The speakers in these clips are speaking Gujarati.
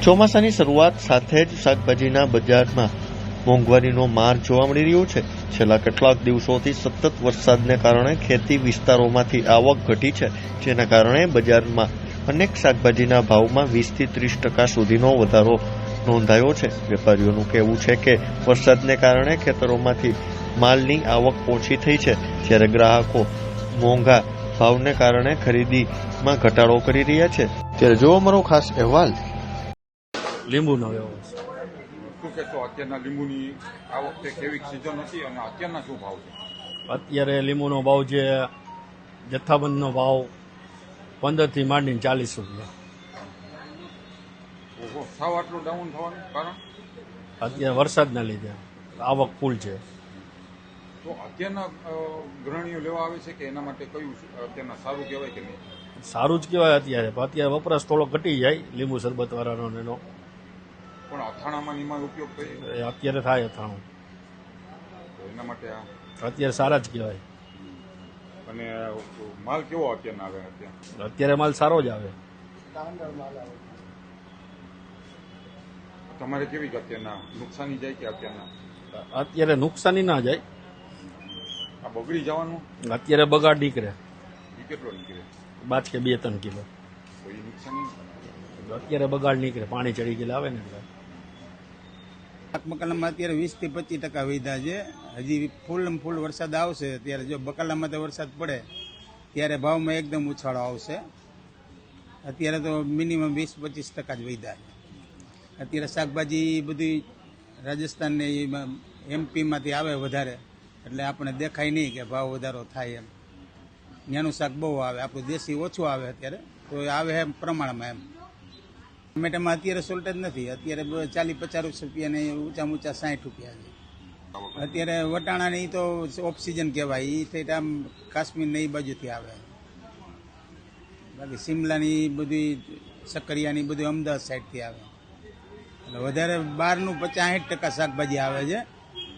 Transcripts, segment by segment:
ચોમાસાની શરૂઆત સાથે જ શાકભાજીના બજારમાં મોંઘવારીનો માર જોવા મળી રહ્યો છે। છેલ્લા કેટલાક દિવસોથી સતત વરસાદને કારણે ખેતી વિસ્તારોમાંથી આવક ઘટી છે, જેના કારણે બજારમાં અનેક શાકભાજીના ભાવમાં 20 થી 30% સુધીનો વધારો નોંધાયો છે। વેપારીઓનું કહેવું છે કે વરસાદને કારણે ખેતરોમાંથી માલની આવક ઓછી થઈ છે, જ્યારે ગ્રાહકો મોંઘા ભાવને કારણે ખરીદીમાં ઘટાડો કરી રહ્યા છે। ત્યારે જો અમારો ખાસ અહેવાલ લીંબુનો વ્યવહાર શું કહેશો અત્યારના લીંબુની આ વખતે કેવી સિઝન હતી અને અત્યારના શું ભાવ છે? અત્યારે લીંબુનો ભાવ છે, જથ્થાબંધનો ભાવ 15 થી માંડીને 40 રૂપિયા। ઓહો, સાવ આટલું ડાઉન થવાનું કારણ? અત્યારે વરસાદના લીધે આવક ફૂલ છે। તો અત્યારના ગૃહિણીઓ લેવા આવે છે કે એના માટે કયું અત્યારના સારું કહેવાય કે નહીં? સારું જ કહેવાય અત્યારે, પણ અત્યારે વપરાશ થોડો ઘટી જાય લીંબુ શરબત વાળાનો એનો, પણ અથાણામાં નિમાં ઉપયોગ કરીએ અત્યારે થાય અથાણું, તો એના માટે આ અત્યારે સારા જ કહેવાય। અને માલ કેવો અત્યારના આવે? અત્યારે માલ સારો જ આવે। તમારે કેવી અત્યારના નુકસાની જાય કે અત્યારના? અત્યારે નુકસાની ના જાય, આ બગડી જવાનું? અત્યારે બગાડ નીકળે, એ કેટલો નીકળે? બાદ કે 2-3 કિલો, તો એ નુકસાની અત્યારે બગાડ નીકળે, પાણી ચડી ગયેલા આવે ને એટલે। બકાલામાં અત્યારે 20 થી 25% વધ્યા છે। હજી ફૂલ વરસાદ આવશે ત્યારે જો બકાલામાં તો વરસાદ પડે ત્યારે ભાવમાં એકદમ ઉછાળો આવશે। અત્યારે તો મિનિમમ 20-25% જ વધ્યા છે। અત્યારે શાકભાજી બધી રાજસ્થાન ને એમપીમાંથી આવે વધારે, એટલે આપણે દેખાય નહીં કે ભાવ વધારો થાય એમ। ત્યાંનું શાક બહુ આવે, આપણું દેશી ઓછું આવે અત્યારે, તો આવે એમ પ્રમાણમાં એમ। ટમેટામાં અત્યારે સોલ્ટ જ નથી, અત્યારે 40-50 રૂપિયા ને ઊંચા 60 રૂપિયા છે। અત્યારે વટાણાની તો ઓફ સિઝન કહેવાય, એ થઈ આમ કાશ્મીર ને એ બાજુથી આવે। બાકી શિમલાની બધી સક્કરિયાની બધું અમદાવાદ સાઈડથી આવે, એટલે વધારે બહારનું 50-60% શાકભાજી આવે છે,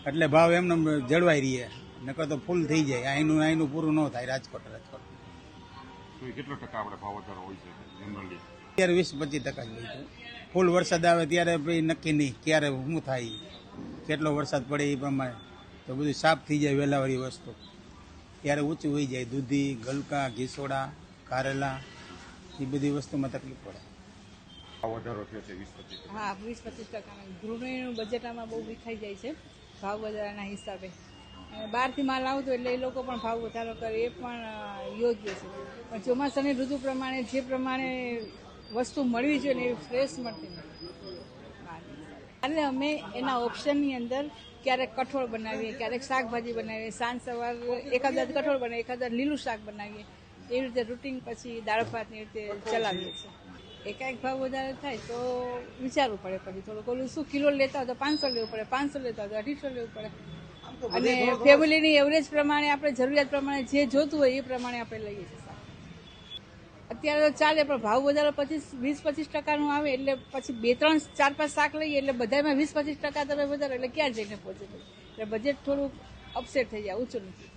એટલે ભાવ એમને જળવાઈ રહીએ, નકર તો ફૂલ થઈ જાય। અહીંનું પૂરું ન થાય રાજકોટ। તો એ કેટલો ટકા આપણે ભાવ વધારો હોય છે જનરલી? અત્યારે 20-25% જ હોય છે। ફૂલ વરસાદ આવે ત્યારે ભાઈ નક્કી નહીં ક્યારે શું થાય, કેટલો વરસાદ પડે એ પ્રમાણે તો બધું સાફ થઈ જાય વેલાવાળી વસ્તુ, ત્યારે ઊંચું હોઈ જાય। દૂધી, ગલકા, ઘીસોડા, કારેલા એ બધી વસ્તુમાં તકલીફ પડે। ભાવ વધારો થયો છે 20-25%? હા, 20-25%। ગૃહિણીનું બજેટ આમાં બહુ વિખાઈ જાય છે ભાવ વધારાના હિસાબે, અને બહારથી માલ આવતો એટલે એ લોકો પણ ભાવ વધારો કરે એ પણ યોગ્ય છે। પણ ચોમાસાની ઋતુ પ્રમાણે જે પ્રમાણે વસ્તુ મળવી જોઈએ ને એવી ફ્રેશ મળતી નથી। એટલે અમે એના ઓપ્શનની અંદર ક્યારેક કઠોળ બનાવીએ, ક્યારેક શાકભાજી બનાવીએ, સાંજ સવાર એકાદ કઠોળ બનાવીએ, એકાદ લીલું શાક બનાવીએ, એવી રીતે રૂટીન પછી દાળ ભાતની રીતે ચલાવીએ છીએ। એકાએક ભાવ વધારે થાય તો વિચારવું પડે, પછી થોડુંક ઓલું શું કિલો લેતા હોય તો 500 લેવું પડે, 500 લેતા હોય તો 250 લેવું પડે, અને ફેમિલીની એવરેજ પ્રમાણે આપણે જરૂરિયાત પ્રમાણે જે જોતું હોય એ પ્રમાણે આપણે લઈએ છીએ। અત્યારે તો ચાલે, પણ ભાવ વધારો 20-25% આવે એટલે પછી 2-3-4-5 શાક લઈએ એટલે બધામાં 20-25% તમે વધારો એટલે ક્યાં જઈને પહોંચે, એટલે બજેટ થોડુંક અપસેટ થઈ જાય, ઊંચું નથી।